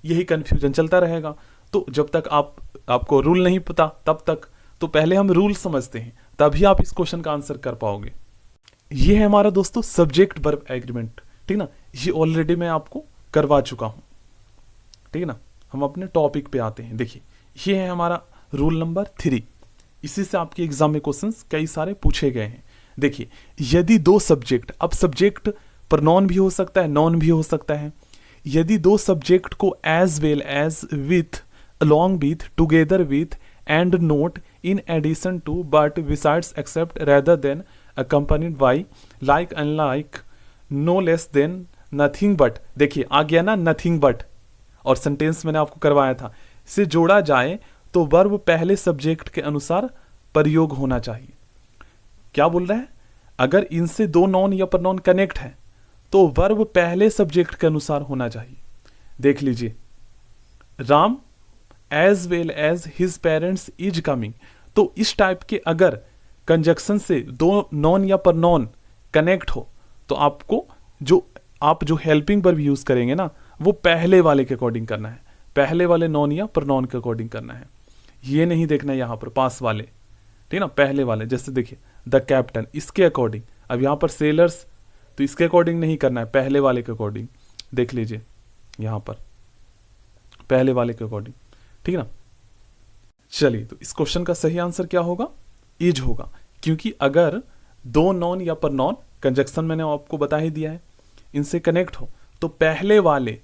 यही कंफ्यूजन चलता रहेगा। तो जब तक आपको रूल नहीं पता तब तक तो पहले हम रूल समझते हैं, तभी आप इस क्वेश्चन का आंसर कर पाओगे। ये है हमारा दोस्तों सब्जेक्ट वर्ब एग्रीमेंट, ठीक ना। ये ऑलरेडी मैं आपको करवा चुका हूं, ठीक है ना। हम अपने टॉपिक पे आते हैं। देखिए ये है हमारा रूल नंबर 3। इसी से आपके एग्जाम में क्वेश्चंस कई सारे पूछे गए हैं। देखिए यदि 2 सब्जेक्ट, अब सब्जेक्ट प्रोनाउन भी हो सकता है, नॉन भी हो सकता है। यदि 2 सब्जेक्ट को as well as, with, along with, together with, and not, in addition to, but, besides, except, rather than, accompanied by, like, unlike, no less than, nothing but, देखिए आ गया ना nothing but, और सेंटेंस मैंने आपको करवाया था, से जोड़ा जाए तो वर्ब पहले सब्जेक्ट के अनुसार प्रयोग होना चाहिए। क्या बोल रहा है, अगर इनसे 2 नॉन या प्रोनाउन कनेक्ट है तो वर्ब पहले सब्जेक्ट के अनुसार होना चाहिए। देख लीजिए, Ram as well as his parents is coming. तो इस टाइप के अगर कंजक्शन से दो नॉन या प्रनॉन कनेक्ट हो तो आपको जो हेल्पिंग वर्ब यूज करेंगे ना, वो पहले वाले के अकॉर्डिंग करना है, पहले वाले नॉन या प्रनॉन के अकॉर्डिंग करना है। ये नहीं देखना है यहाँ पर पास वाले, ठीक ना, पहले वाले। जैसे देखिए द कैप्टन, इसके अकॉर्डिंग। अब यहाँ पर सेलर्स, तो इसके अकॉर्डिंग नहीं करना है, पहले वाले के अकॉर्डिंग। देख लीजिए यहाँ पर पहले वाले के अकॉर्डिंग, ठीक ना। चलिए, तो इस क्वेश्चन का सही आंसर क्या होगा? इज होगा, क्योंकि अगर दो नॉन या प्रनॉन कंजक्शन मैंने आपको बता ही दिया है, इनसे कनेक्ट हो तो पहले वाले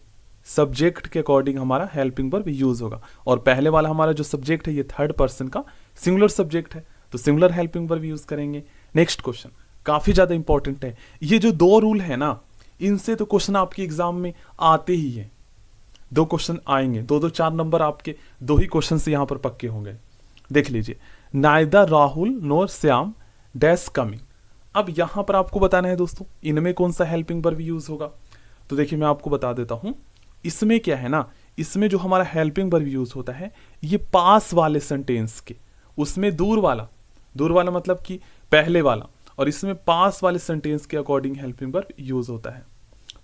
सब्जेक्ट के अकॉर्डिंग हमारा हेल्पिंग वर्ब यूज होगा। और पहले वाला हमारा जो सब्जेक्ट है ये थर्ड पर्सन का सिंगुलर सब्जेक्ट है, तो सिंगुलर हेल्पिंग वर्ब यूज करेंगे। नेक्स्ट क्वेश्चन काफी ज्यादा इंपॉर्टेंट है। ये जो दो रूल है ना, इनसे तो क्वेश्चन आपके एग्जाम में आते ही है। दो क्वेश्चन आएंगे, दो 4 नंबर आपके दो ही क्वेश्चन से यहां पर पक्के होंगे। देख लीजिए, नाइदर राहुल नोर श्याम डैश कमिंग। अब यहां पर आपको बताना है दोस्तों, इनमें कौन सा हेल्पिंग वर्ब यूज होगा। तो देखिए मैं आपको बता देता हूं, इसमें क्या है ना, इसमें जो हमारा हेल्पिंग वर्ब यूज होता है ये पास वाले सेंटेंस के, उसमें दूर वाला मतलब कि पहले वाला, और इसमें पास वाले सेंटेंस के अकॉर्डिंग हेल्पिंग वर्ब यूज होता है।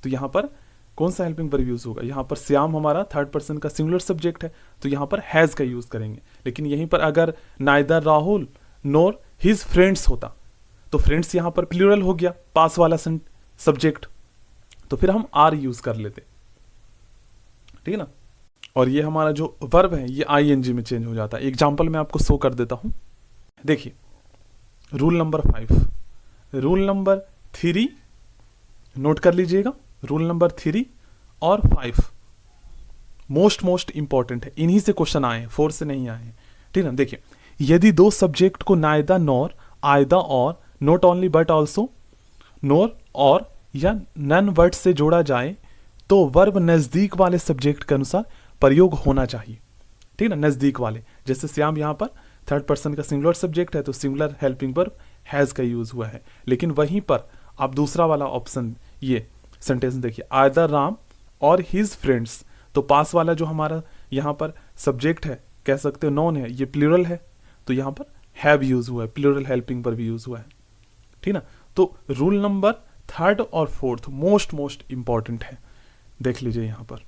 तो यहां पर कौन सा हेल्पिंग वर्ब यूज होगा? यहां पर श्याम हमारा थर्ड पर्सन का सिंगुलर सब्जेक्ट है, तो यहां पर हैज का यूज करेंगे। लेकिन यहीं पर अगर नाइदर राहुल नोर हिज फ्रेंड्स होता तो फ्रेंड्स यहां पर प्लूरल हो गया, पास वाला सब्जेक्ट, तो फिर हम आर यूज कर लेते, ठीक है ना। और ये हमारा जो वर्ब है ये आईएनजी में चेंज हो जाता है। एग्जांपल मैं आपको शो कर देता हूं। देखिए rule number 5, rule number 3 note कर लीजिएगा। रूल नंबर 3 और 5 मोस्ट इंपॉर्टेंट है, इन्हीं से क्वेश्चन आए हैं, 4 से नहीं आए हैं, ठीक है ना। देखिए, यदि दो सब्जेक्ट को नाइदर नॉर, आइदर और, not only but also, nor और या नन वर्ड से जोड़ा जाए तो वर्ब नजदीक वाले सब्जेक्ट के अनुसार प्रयोग होना चाहिए, ठीक है ना, नजदीक वाले। जैसे श्याम यहाँ पर थर्ड पर्सन का सिंगुलर सब्जेक्ट है तो सिंगुलर हेल्पिंग वर्ब हैज का यूज हुआ है। लेकिन वहीं पर आप दूसरा वाला ऑप्शन ये सेंटेंस देखिए, आइदर राम और हिज फ्रेंड्स, तो पास वाला जो हमारा यहाँ पर सब्जेक्ट है, कह सकते हो नॉन है, ये प्लूरल है, तो यहाँ पर हैव यूज हुआ है, प्लूरल हेल्पिंग वर्ब यूज हुआ है, ठीक ना। तो रूल नंबर 3 और 4 मोस्ट इंपॉर्टेंट है, देख लीजिए यहां पर।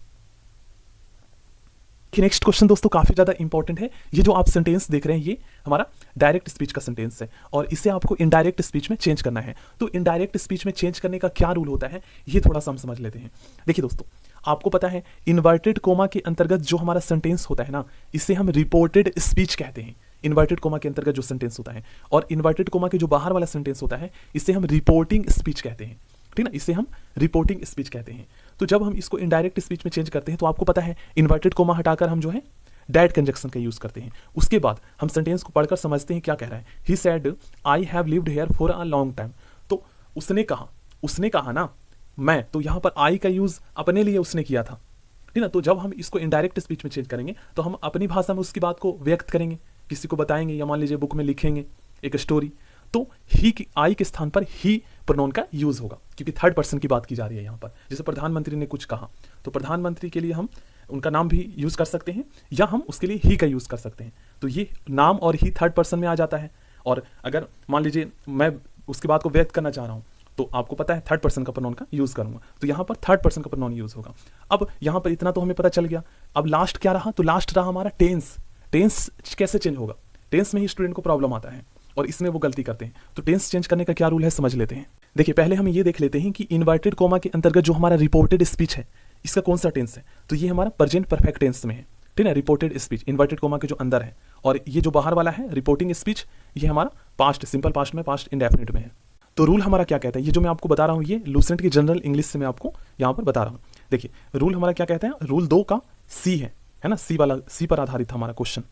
नेक्स्ट क्वेश्चन दोस्तों काफी ज्यादा इंपॉर्टेंट है। ये जो आप सेंटेंस देख रहे हैं ये हमारा डायरेक्ट स्पीच का सेंटेंस है और इसे आपको इनडायरेक्ट स्पीच में चेंज करना है। तो इनडायरेक्ट स्पीच में चेंज करने का क्या रूल होता है ये थोड़ा सा हम समझ लेते हैं। देखिए दोस्तों, आपको पता है इन्वर्टेड कोमा के अंतर्गत जो हमारा सेंटेंस होता है ना, इसे हम रिपोर्टेड स्पीच कहते हैं। इन्वर्टेड कोमा के अंतर्गत जो सेंटेंस होता है, और इन्वर्टेड कोमा के जो बाहर वाला सेंटेंस होता है इसे हम रिपोर्टिंग स्पीच कहते हैं, ठीक ना, इसे हम रिपोर्टिंग स्पीच कहते हैं। तो जब हम इसको इनडायरेक्ट स्पीच में चेंज करते हैं तो आपको पता है इन्वर्टेड कोमा हटाकर हम जो है डेट कंजक्शन का यूज करते हैं। उसके बाद हम सेंटेंस को पढ़कर समझते हैं क्या कह रहा है। He said I have lived here for a long time. तो उसने कहा ना मैं, तो यहां पर आई का यूज अपने लिए उसने किया था, ठीक ना। तो जब हम इसको इनडायरेक्ट स्पीच में चेंज करेंगे तो हम अपनी भाषा में उसकी बात को व्यक्त करेंगे, किसी को बताएंगे, या मान लीजिए बुक में लिखेंगे एक स्टोरी, तो ही की आई के स्थान पर ही प्रोनाउन का यूज होगा, क्योंकि थर्ड पर्सन की बात की जा रही है यहाँ पर। जैसे प्रधानमंत्री ने कुछ कहा तो प्रधानमंत्री के लिए हम उनका नाम भी यूज कर सकते हैं, या हम उसके लिए ही का यूज कर सकते हैं। तो ये नाम और ही थर्ड पर्सन में आ जाता है। और अगर मान लीजिए मैं उसकी बात को व्यक्त करना चाह रहा हूँ तो आपको पता है थर्ड पर्सन का प्रोनाउन का यूज करूंगा, तो यहाँ पर थर्ड पर्सन का प्रोनाउन यूज होगा। अब यहाँ पर इतना तो हमें पता चल गया। अब लास्ट क्या रहा? तो लास्ट रहा हमारा टेंस। टेंस कैसे चेंज होगा? टेंस में ही स्टूडेंट को प्रॉब्लम आता है और इसमें वो गलती करते हैं। तो टेंस चेंज करने का क्या रूल है समझ लेते हैं। देखिए पहले हम ये देख लेते हैं कि इन्वर्टेड कोमा के अंतर्गत जो हमारा रिपोर्टेड स्पीच है इसका कौन सा टेंस है। तो ये हमारा प्रेजेंट परफेक्ट टेंस में है, ठीक है। रिपोर्टेड स्पीच इन्वर्टेड कोमा के जो अंदर है, और ये जो बाहर वाला है रिपोर्टिंग स्पीच, ये हमारा पास्ट सिंपल पास्ट में, पास्ट इंडेफिनिट में है। तो रूल हमारा क्या कहता है, ये जो मैं आपको बता रहा हूँ ये लूसेंट की जनरल इंग्लिश से मैं आपको यहाँ पर बता रहा हूँ। देखिए रूल हमारा क्या कहता है, रूल 2 का सी है ना, सी पर आधारित था हमारा क्वेश्चन,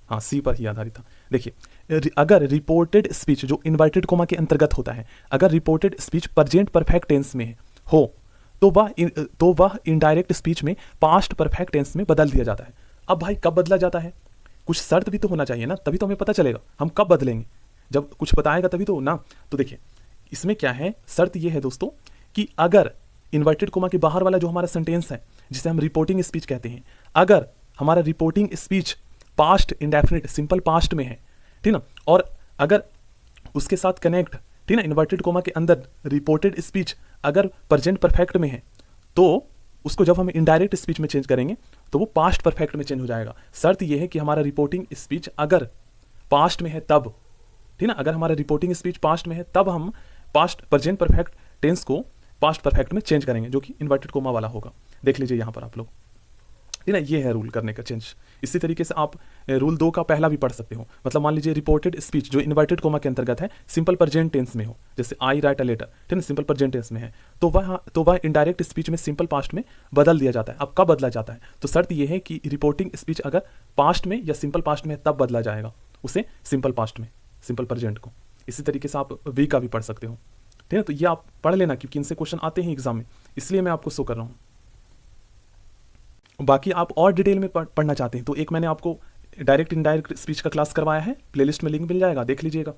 हाँ सी पर ही आधारित था। देखिए अगर रिपोर्टेड स्पीच जो इन्वर्टेड कोमा के अंतर्गत होता है, अगर reported speech present perfect tense में हो तो वह इनडायरेक्ट स्पीच में पास्ट परफेक्ट टेंस में बदल दिया जाता है। अब भाई कब बदला जाता है, कुछ शर्त भी तो होना चाहिए ना, तभी तो हमें पता चलेगा हम कब बदलेंगे, जब कुछ बताएगा तभी तो ना। तो देखिए इसमें क्या है, शर्त ये है दोस्तों कि अगर इन्वर्टेड कोमा के बाहर वाला जो हमारा सेंटेंस है जिसे हम रिपोर्टिंग स्पीच कहते हैं, अगर हमारा reporting speech past indefinite simple past में है, ठीक ना, और अगर उसके साथ कनेक्ट, ठीक ना, इन्वर्टेड कोमा के अंदर रिपोर्टेड स्पीच अगर प्रेजेंट परफेक्ट में है, तो उसको जब हम इनडायरेक्ट स्पीच में चेंज करेंगे तो वो पास्ट परफेक्ट में चेंज हो जाएगा। शर्त यह है कि हमारा रिपोर्टिंग स्पीच अगर पास्ट में है तब, ठीक ना, अगर हमारा रिपोर्टिंग स्पीच पास्ट में है तब हम पास्ट प्रेजेंट परफेक्ट टेंस को पास्ट परफेक्ट में चेंज करेंगे, जो कि इन्वर्टेड कोमा वाला होगा। देख लीजिए यहाँ पर आप लोग, ठीक ना, ये है रूल करने का चेंज। इसी तरीके से आप रूल 2 का पहला भी पढ़ सकते हो। मतलब मान लीजिए रिपोर्टेड स्पीच जो इन्वर्टेड कोमा के अंतर्गत है सिंपल प्रेजेंट टेंस में हो, जैसे आई राइट अ लेटर, ठीक है, सिंपल प्रेजेंट टेंस में है, तो वह इनडायरेक्ट स्पीच में सिंपल पास्ट में बदल दिया जाता है। अब कब बदला जाता है? तो शर्त यह है कि रिपोर्टिंग स्पीच अगर पास्ट में या सिंपल पास्ट में है तब बदला जाएगा उसे सिंपल पास्ट में, सिंपल प्रेजेंट को। इसी तरीके से आप वी का भी पढ़ सकते हो, ठीक है। तो ये आप पढ़ लेना क्योंकि इनसे क्वेश्चन आते हैं एग्जाम में, इसलिए मैं आपको शो कर रहा हूँ। बाकी आप और डिटेल में पढ़ना चाहते हैं तो एक मैंने आपको डायरेक्ट इनडायरेक्ट स्पीच का क्लास करवाया है, प्लेलिस्ट में लिंक मिल जाएगा, देख लीजिएगा।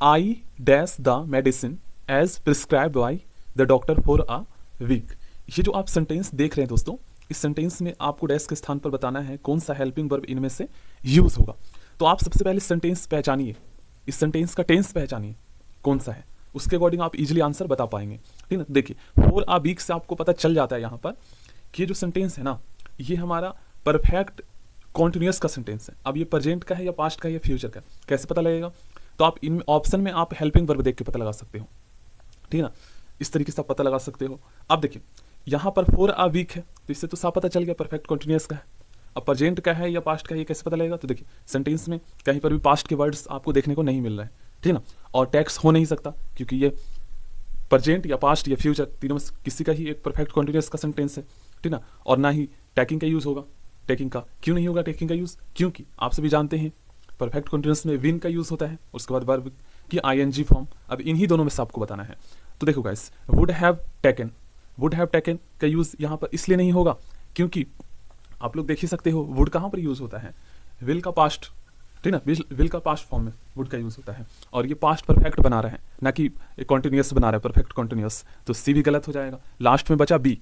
I dash the medicine as prescribe by the doctor for a week. ये जो आप सेंटेंस देख रहे हैं दोस्तों, इस सेंटेंस में आपको डैश के स्थान पर बताना है कौन सा हेल्पिंग वर्ब इनमें से यूज होगा। तो आप सबसे पहले सेंटेंस पहचानिए, इस सेंटेंस का टेंस पहचानिए कौन सा है, उसके अकॉर्डिंग आप इजीली आंसर बता पाएंगे, ठीक है। देखिए फॉर अ वीक से आपको पता चल जाता है यहाँ पर कि ये जो सेंटेंस है ना, ये हमारा परफेक्ट कॉन्टिन्यूअस का सेंटेंस है। अब ये प्रेजेंट का है या पास्ट का है या फ्यूचर का, कैसे पता लगेगा? तो आप इन ऑप्शन में आप हेल्पिंग वर्ब देख के पता लगा सकते हो, ठीक है ना, इस तरीके से आप पता लगा सकते हो। अब देखिए यहाँ पर फॉर अ वीक है तो इससे तो साफ पता चल गया परफेक्ट कॉन्टिन्यूअस का है। अब प्रेजेंट का है या पास्ट का है ये कैसे पता लगेगा? तो देखिए सेंटेंस में कहीं पर भी पास्ट के वर्ड्स आपको देखने को नहीं मिल रहा है, ठीक है ना, और टैक्स हो नहीं सकता क्योंकि ये प्रेजेंट या पास्ट या फ्यूचर तीनों में किसी का ही एक परफेक्ट कॉन्टिन्यूअस का सेंटेंस है, ठीक ना। और ना ही टैकिंग का यूज होगा, टैकिंग का क्यों नहीं होगा टैकिंग का यूज? क्योंकि आप सभी जानते हैं परफेक्ट कॉन्टिन्यूअस में विन का यूज होता है, उसके बाद वर्ब की आईएनजी फॉर्म। अब इन्हीं दोनों में से आपको बताना है। तो देखो गाइस, वुड हैव टेकन का यूज यहाँ पर इसलिए नहीं होगा क्योंकि आप लोग देख ही सकते हो वुड कहाँ पर यूज होता है, विल का पास्ट, ठीक ना, विल का पास्ट फॉर्म में वुड का यूज होता है, और ये पास्ट परफेक्ट बना रहे हैं ना कि कॉन्टिन्यूअस बना रहे हैं परफेक्ट कॉन्टिन्यूअस, तो सी भी गलत हो जाएगा। लास्ट में बचा बी,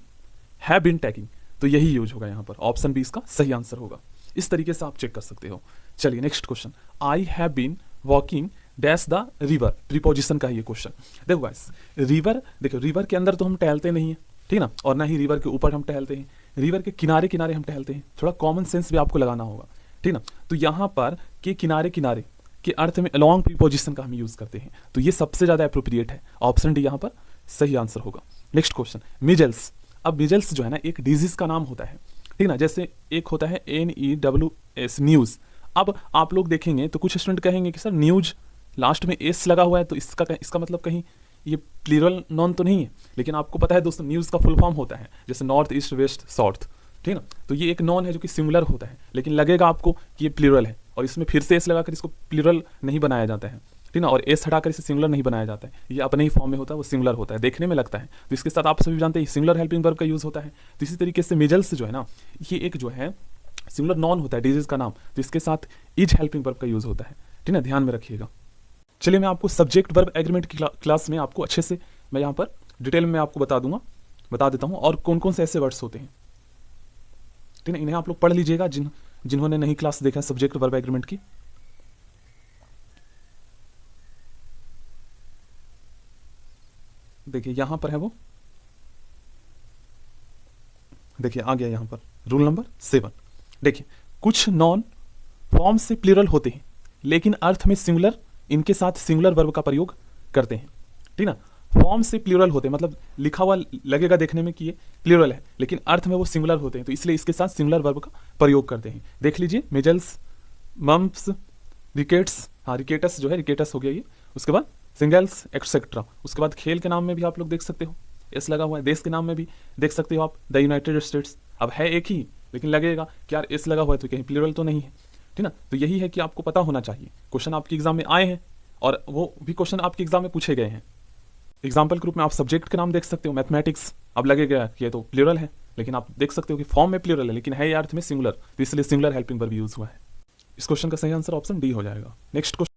हैव बीन टैकिंग, तो यही यूज होगा यहाँ पर, ऑप्शन बी इसका सही आंसर होगा। इस तरीके से आप चेक कर सकते हो। चलिए next question, I have been walking dash the river, preposition का है ये क्वेश्चन। देखो गाइस, रिवर, देखो रिवर के अंदर तो हम टहलते नहीं है, ठीक ना, और ना ही रिवर के ऊपर हम टहलते हैं, रिवर के किनारे किनारे हम टहलते हैं। थोड़ा कॉमन सेंस भी आपको लगाना होगा, ठीक ना। तो यहाँ पर के किनारे किनारे के अर्थ में अलॉन्ग प्रीपोजिशन का हम यूज करते हैं, तो ये सबसे ज्यादा अप्रोप्रिएट है, ऑप्शन डी यहाँ पर सही आंसर होगा। Next question, measles. अब मिजल्स जो है ना एक डिजीज का नाम होता है, ठीक ना, जैसे एक होता है NEWS न्यूज। अब आप लोग देखेंगे तो कुछ स्टूडेंट कहेंगे कि सर न्यूज लास्ट में एस लगा हुआ है तो इसका मतलब कहीं ये प्लूरल नॉन तो नहीं है, लेकिन आपको पता है दोस्तों न्यूज़ का फुल फॉर्म होता है जैसे नॉर्थ ईस्ट वेस्ट साउथ, ठीक है ना। तो ये एक नॉन है जो कि सिंगुलर होता है, लेकिन लगेगा आपको कि ये प्लूरल है, और इसमें फिर से एस लगाकर इसको प्लूरल नहीं बनाया जाता है, ठीक ना, और एस हटाकर इसे सिंगुलर नहीं बनाया जाता है, ये अपने ही फॉर्म में होता है, वो सिंगुलर होता है, देखने में लगता है। तो इसके साथ आप सभी जानते हैं सिंगुलर हेल्पिंग वर्ब का यूज होता है। तो इसी तरीके से मिजल्स जो है ना, ये एक जो है सिंगुलर नॉन होता है डिजीज का नाम, तो इसके साथ इज हेल्पिंग वर्ब का यूज होता है, ठीक ना, ध्यान में रखिएगा। चलिए मैं आपको सब्जेक्ट वर्ब एग्रीमेंट की क्लास में आपको अच्छे से मैं यहाँ पर डिटेल में आपको बता देता हूँ और कौन कौन से ऐसे वर्ड्स होते हैं, ठीक है, इन्हें आप लोग पढ़ लीजिएगा जिन्होंने नहीं क्लास देखा सब्जेक्ट वर्ब एग्रीमेंट की। देखिए यहां पर है वो, देखिए आ गया यहां पर रूल नंबर 7। देखिए कुछ नॉन फॉर्म से प्लूरल होते हैं लेकिन अर्थ में सिंगुलर, इनके साथ सिंगुलर वर्ब का प्रयोग करते हैं, ठीक ना। फॉर्म से प्लूरल होते हैं मतलब लिखा हुआ लगेगा देखने में कि ये प्लूरल है, लेकिन अर्थ में वो सिंगुलर होते हैं, तो इसलिए इसके साथ सिंगुलर वर्ब का प्रयोग करते हैं। देख लीजिए मेजल्स, मम्प्स, रिकेट्स, हाँ रिकेटस जो है रिकेटस हो गया ये, उसके बाद सिंगल्स एक्सेट्रा। उसके बाद खेल के नाम में भी आप लोग देख सकते हो एस लगा हुआ है, देश के नाम में भी देख सकते हो आप द यूनाइटेड स्टेट्स। अब है एक ही लेकिन लगेगा कि यार एस लगा हुआ है तो कहीं प्लूरल तो नहीं है, ठीक ना। तो यही है कि आपको पता होना चाहिए, क्वेश्चन आपके एग्जाम में आए हैं और वो भी क्वेश्चन आपके एग्जाम में पूछे गए हैं। एग्जाम्पल के रूप में आप सब्जेक्ट के नाम देख सकते हो मैथमेटिक्स, अब लगेगा कि ये तो प्लूरल है, लेकिन आप देख सकते हो कि फॉर्म में प्लूरल है लेकिन है अर्थ में सिंगुलर, तो इसलिए सिंगुलर हेल्पिंग वर्ब यूज हुआ है। इस क्वेश्चन का सही आंसर ऑप्शन डी हो जाएगा। Next question,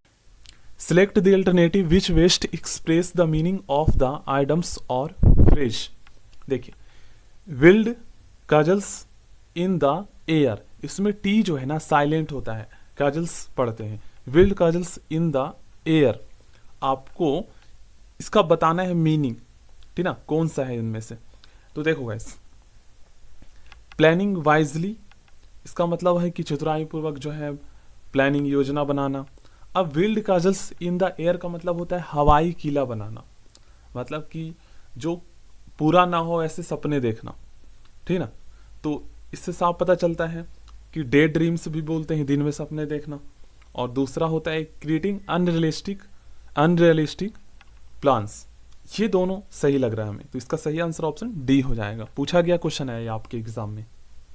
select the alternative which best express the meaning of the items और फ्रेज। देखिए, build castles in the air, इसमें टी जो है ना साइलेंट होता है, काजल्स पढ़ते हैं। Build castles in the air, आपको इसका बताना है मीनिंग, ठीक ना, कौन सा है इनमें से। तो देखो गाइस, प्लानिंग वाइजली, इसका मतलब है कि चतुराई पूर्वक जो है प्लानिंग, योजना बनाना। अब build castles in the air का मतलब होता है हवाई किला बनाना, मतलब कि जो पूरा ना हो ऐसे सपने देखना, ठीक ना। तो इससे साफ पता चलता है कि डे ड्रीम्स भी बोलते हैं, दिन में सपने देखना। और दूसरा होता है क्रिएटिंग अनरियलिस्टिक प्लान्स। ये दोनों सही लग रहा है हमें, तो इसका सही आंसर ऑप्शन डी हो जाएगा। पूछा गया क्वेश्चन है ये आपके एग्जाम में।